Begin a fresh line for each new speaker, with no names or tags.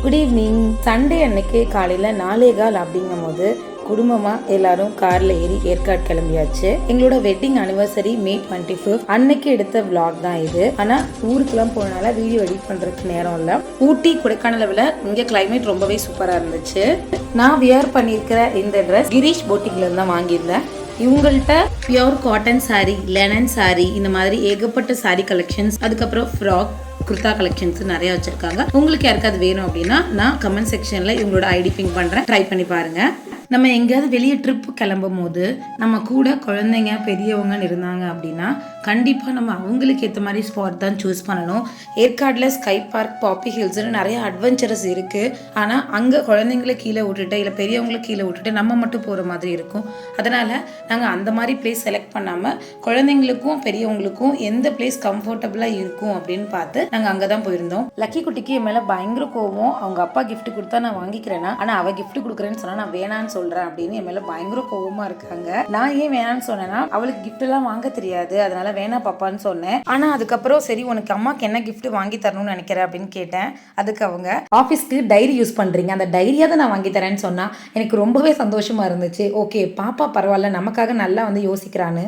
Good evening. Sunday அன்னைக்கு காலையில் 4:15 அப்படிங்கும்போது குடும்பமாக எல்லாரும் காரில் ஏறி ஏற்காடு கிளம்பியாச்சு. எங்களோட வெட்டிங் அனிவர்சரி May 25 அன்னைக்கு எடுத்த விளாக் தான் இது. ஆனால் ஊருக்குலாம் போனனால வீடியோ எடிட் பண்ணுறதுக்கு நேரம் இல்லை. ஊட்டி கொடைக்கானலை இங்கே கிளைமேட் ரொம்பவே சூப்பராக இருந்துச்சு. நான் வியர் பண்ணியிருக்கிற இந்த ட்ரெஸ் கிரீஷ் போட்டிக்ல தான் வாங்கியிருந்தேன். இவங்கள்ட்ட pure cotton sari, linen sari, இந்த மாதிரி ஏகப்பட்ட சாரீ கலெக்ஷன்ஸ், அதுக்கப்புறம் ஃப்ராக், குர்தா கலெக்ஷன்ஸ் நிறைய வச்சிருக்காங்க. உங்களுக்கு யாருக்காவது வேணும் அப்படின்னா நான் கமெண்ட் செக்ஷன்ல இவங்களோட ஐடி பின் பண்றேன், ட்ரை பண்ணி பாருங்க. நம்ம எங்கேயாவது வெளியே ட்ரிப் கிளம்பும் போது நம்ம கூட குழந்தைங்க பெரியவங்கன்னு இருந்தாங்க அப்படின்னா கண்டிப்பாக நம்ம அவங்களுக்கு ஏற்ற மாதிரி ஸ்பாட் தான் சூஸ் பண்ணணும். ஏற்காடில் ஸ்கை பார்க், பாப்பி ஹில்ஸ்னு நிறைய அட்வென்ச்சரஸ் இருக்குது. ஆனால் அங்கே குழந்தைங்கள கீழே விட்டுட்டு இல்லை பெரியவங்களை கீழே விட்டுட்டு நம்ம மட்டும் போகிற மாதிரி இருக்கும். அதனால் நாங்கள் அந்த மாதிரி பிளேஸ் செலக்ட் பண்ணாமல் குழந்தைங்களுக்கும் பெரியவங்களுக்கும் எந்த பிளேஸ் கம்ஃபர்டபுளாக இருக்கும் அப்படின்னு பார்த்து நாங்கள் அங்கே தான் போயிருந்தோம். லக்கி குட்டிக்கு என் மேலே பயங்கர கோவம். அவங்க அப்பா கிஃப்ட் கொடுத்தா நான் வாங்கிக்கிறேன்னா, ஆனால் அவள் கிஃப்ட் கொடுக்குறேன்னு சொன்னால் நான் வேணான்னு சொல்றேன் அப்படின்னு என் மேல பயங்கர கோவமா இருக்காங்க. நான் ஏன் வேணான்னு சொன்னேன்னா அவளுக்கு கிஃப்ட் எல்லாம் வாங்க தெரியாது, அதனால வேணா பாப்பான்னு சொன்னேன். ஆனா அதுக்கப்புறம் சரி உனக்கு அம்மாக்கு என்ன கிஃப்ட் வாங்கி தரணும்னு நினைக்கிறேன் அப்படின்னு கேட்டேன். அதுக்கு அவங்க ஆஃபீஸ்க்கு டைரி யூஸ் பண்றீங்க, அந்த டைரியாவது நான் வாங்கி தரேன்னு சொன்னா எனக்கு ரொம்பவே சந்தோஷமா இருந்துச்சு. ஓகே பாப்பா பரவாயில்ல, நமக்காக நல்லா யோசிக்கிறான்னு.